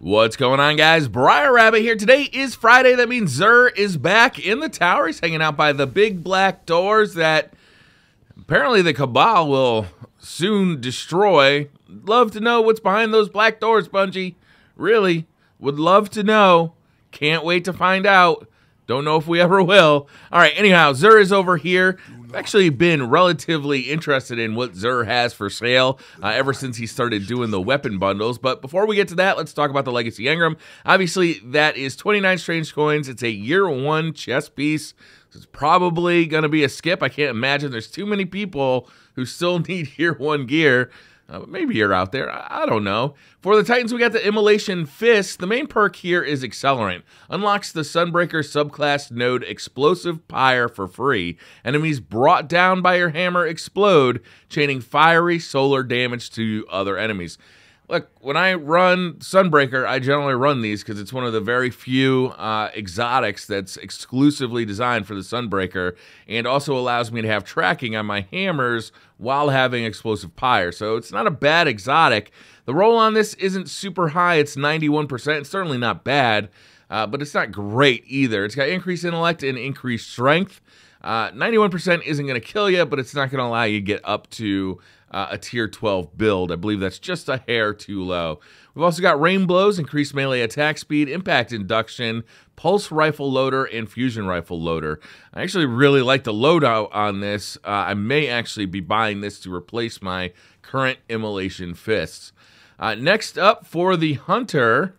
What's going on, guys? Briar Rabbit here. Today is Friday. That means Xur is back in the tower. He's hanging out by the big black doors that apparently the Cabal will soon destroy. Love to know what's behind those black doors, Bungie. Really, would love to know. Can't wait to find out. Don't know if we ever will. All right, anyhow, Xur is over here. I've actually been relatively interested in what Xur has for sale ever since he started doing the weapon bundles. But before we get to that, let's talk about the Legacy Engram. Obviously, that is 29 strange coins. It's a year one chess piece. So it's probably going to be a skip. I can't imagine there's too many people who still need year one gear. Maybe you're out there. I don't know. For the Titans, we got the Immolation Fist. The main perk here is Accelerant. Unlocks the Sunbreaker subclass node Explosive Pyre for free. Enemies brought down by your hammer explode, chaining fiery solar damage to other enemies. Look, when I run Sunbreaker, I generally run these because it's one of the very few exotics that's exclusively designed for the Sunbreaker and also allows me to have tracking on my hammers while having Explosive Pyre. So it's not a bad exotic. The roll on this isn't super high. It's 91%. It's certainly not bad, but it's not great either. It's got increased intellect and increased strength. 91% isn't going to kill you, but it's not going to allow you to get up to a tier 12 build. I believe that's just a hair too low. We've also got Rain Blows, increased melee attack speed, impact induction, pulse rifle loader, and fusion rifle loader. I actually really like the loadout on this. I may actually be buying this to replace my current Immolation Fists. Next up for the Hunter,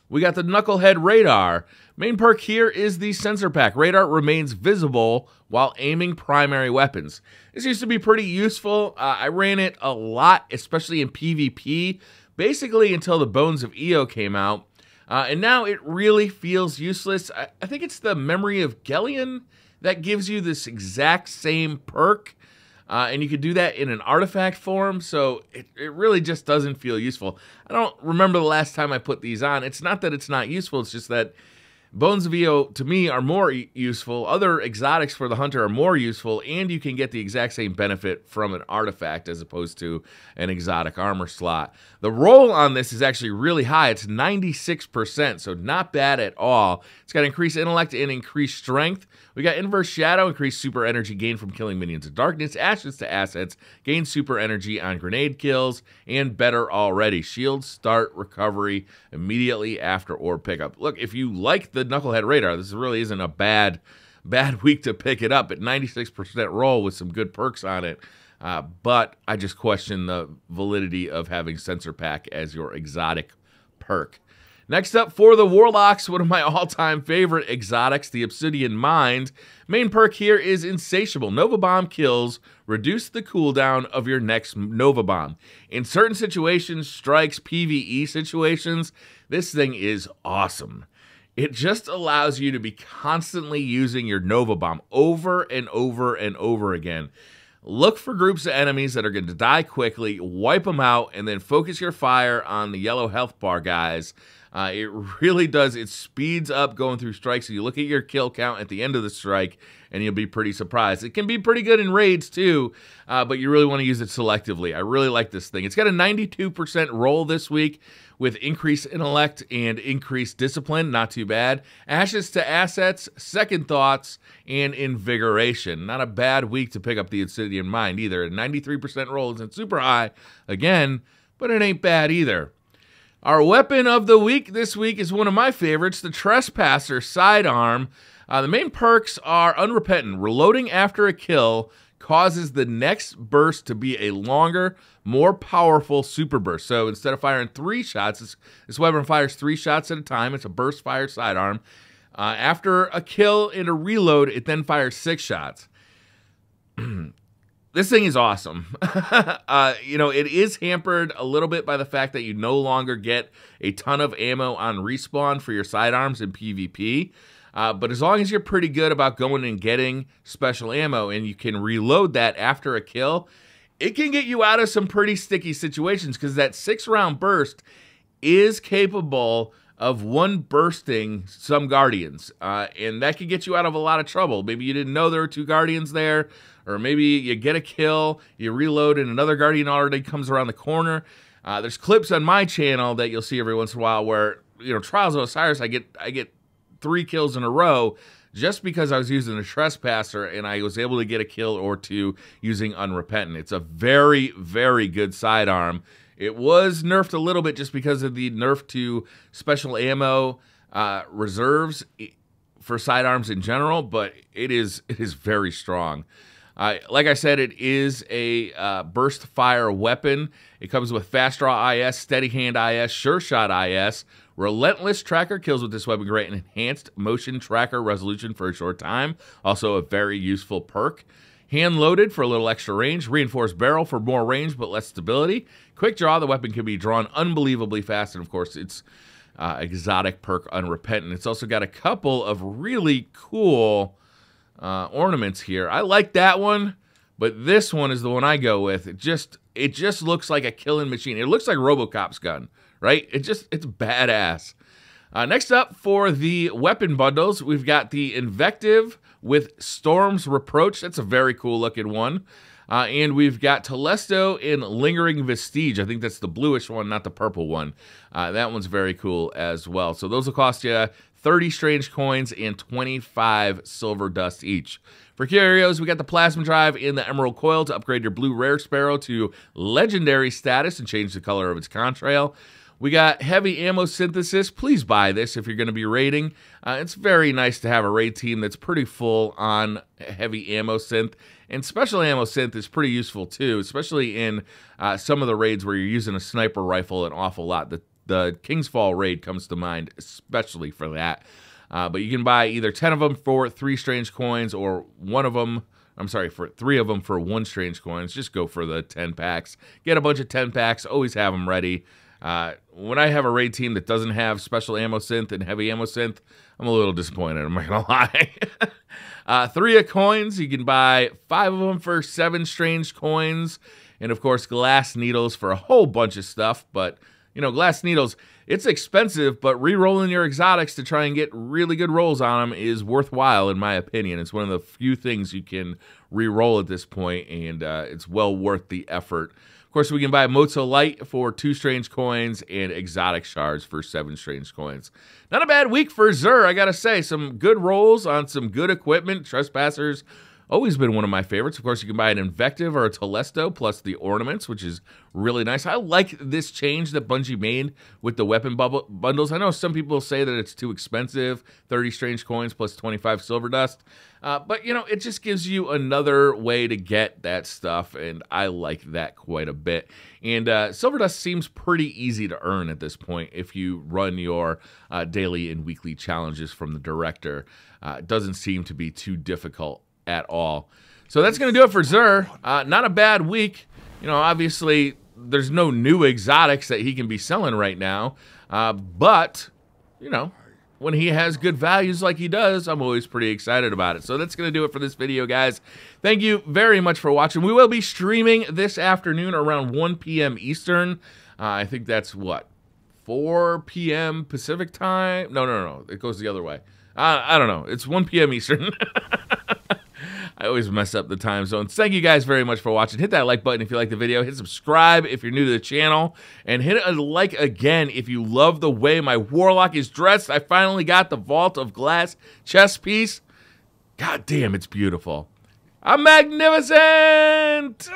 we got the Knucklehead Radar. Main perk here is the Sensor Pack. Radar remains visible while aiming primary weapons. This used to be pretty useful. I ran it a lot, especially in PvP, basically until the Bones of Io came out. And now it really feels useless. I think it's the Memory of Gellion that gives you this exact same perk. And you could do that in an artifact form, so it really just doesn't feel useful. I don't remember the last time I put these on. It's not that it's not useful, it's just that Bones of Io, to me, are more useful. Other exotics for the Hunter are more useful, and you can get the exact same benefit from an artifact as opposed to an exotic armor slot. The roll on this is actually really high. It's 96%, so not bad at all. It's got increased intellect and increased strength. We got Inverse Shadow, increased super energy gain from killing minions of darkness, ashes to assets, gain super energy on grenade kills, and better already. Shield start recovery immediately after orb pickup. Look, if you like the Knucklehead Radar, this really isn't a bad week to pick it up at 96% roll with some good perks on it. But I just question the validity of having Sensor Pack as your exotic perk. Next up for the Warlocks, one of my all-time favorite exotics, the Obsidian Mind. Main perk here is Insatiable. Nova Bomb kills reduce the cooldown of your next Nova Bomb. In certain situations, strikes, PvE situations, this thing is awesome. It just allows you to be constantly using your Nova Bomb over and over and over again. Look for groups of enemies that are going to die quickly, wipe them out, and then focus your fire on the yellow health bar guys. It really does. It speeds up going through strikes. So you look at your kill count at the end of the strike, and you'll be pretty surprised. It can be pretty good in raids, too, but you really want to use it selectively. I really like this thing. It's got a 92% roll this week with increased intellect and increased discipline. Not too bad. Ashes to assets, second thoughts, and invigoration. Not a bad week to pick up the Obsidian Mind either. A 93% roll isn't super high, again, but it ain't bad either. Our weapon of the week this week is one of my favorites, the Trespasser Sidearm. The main perks are Unrepentant. Reloading after a kill causes the next burst to be a longer, more powerful super burst. So instead of firing 3 shots, this weapon fires 3 shots at a time. It's a burst fire sidearm. After a kill and a reload, it then fires 6 shots. This thing is awesome. You know, it is hampered a little bit by the fact that you no longer get a ton of ammo on respawn for your sidearms in PvP. But as long as you're pretty good about going and getting special ammo and you can reload that after a kill, it can get you out of some pretty sticky situations because that 6-round burst is capable of one bursting some Guardians. And that could get you out of a lot of trouble. Maybe you didn't know there were 2 Guardians there. Or maybe you get a kill, you reload, and another Guardian already comes around the corner. There's clips on my channel that you'll see every once in a while where, you know, Trials of Osiris, I get 3 kills in a row just because I was using a Trespasser and I was able to get a kill or 2 using Unrepentant. It's a very, very good sidearm. It was nerfed a little bit just because of the nerf to special ammo reserves for sidearms in general, but it is very strong. Like I said, it is a burst fire weapon. It comes with fast draw IS, steady hand IS, sure shot IS. Relentless tracker kills with this weapon grant an enhanced motion tracker resolution for a short time. Also a very useful perk. Hand loaded for a little extra range. Reinforced barrel for more range but less stability. Quick draw, the weapon can be drawn unbelievably fast, and of course it's exotic perk Unrepentant. It's also got a couple of really cool ornaments here. I like that one, but this one is the one I go with. It just looks like a killing machine. It looks like RoboCop's gun, right? It's badass. Next up for the weapon bundles, we've got the Invective with Storm's Reproach. That's a very cool looking one. And we've got Telesto in Lingering Vestige. I think that's the bluish one, not the purple one. That one's very cool as well. So those will cost you 30 strange coins and 25 silver dust each. For curios, we got the Plasma Drive in the Emerald Coil to upgrade your blue Rare Sparrow to legendary status and change the color of its contrail. We got Heavy Ammo Synthesis. Please buy this if you're going to be raiding. It's very nice to have a raid team that's pretty full on Heavy Ammo Synth. And Special Ammo Synth is pretty useful too, especially in some of the raids where you're using a sniper rifle an awful lot. The King's Fall raid comes to mind especially for that. But you can buy either 10 of them for 3 strange coins or for 3 of them for 1 strange coins. Just go for the 10 packs. Get a bunch of 10 packs. Always have them ready. When I have a raid team that doesn't have Special Ammo Synth and Heavy Ammo Synth, I'm a little disappointed, I'm not going to lie. 3 of coins, you can buy 5 of them for 7 strange coins. And of course, glass needles for a whole bunch of stuff. But, you know, glass needles, it's expensive, but re-rolling your exotics to try and get really good rolls on them is worthwhile, in my opinion. It's one of the few things you can re-roll at this point, and it's well worth the effort. Of course, we can buy Mozo Light for 2 strange coins and exotic shards for 7 strange coins. Not a bad week for Xur, I gotta say. Some good rolls on some good equipment. Trespassers, always been one of my favorites. Of course, you can buy an Invective or a Telesto plus the ornaments, which is really nice. I like this change that Bungie made with the weapon bundles. I know some people say that it's too expensive, 30 strange coins plus 25 silver dust. But, you know, it just gives you another way to get that stuff, and I like that quite a bit. And silver dust seems pretty easy to earn at this point if you run your daily and weekly challenges from the director. It doesn't seem to be too difficult at all. So that's going to do it for Xur. Not a bad week. You know, obviously, there's no new exotics that he can be selling right now. But, you know, when he has good values like he does, I'm always pretty excited about it. So that's going to do it for this video, guys. Thank you very much for watching. We will be streaming this afternoon around 1 p.m. Eastern. I think that's, what, 4 p.m. Pacific time? No. It goes the other way. I don't know. It's 1 p.m. Eastern. I always mess up the time zones. Thank you guys very much for watching. Hit that like button if you like the video. Hit subscribe if you're new to the channel. And hit a like again if you love the way my Warlock is dressed. I finally got the Vault of Glass chest piece. God damn, it's beautiful. I'm magnificent!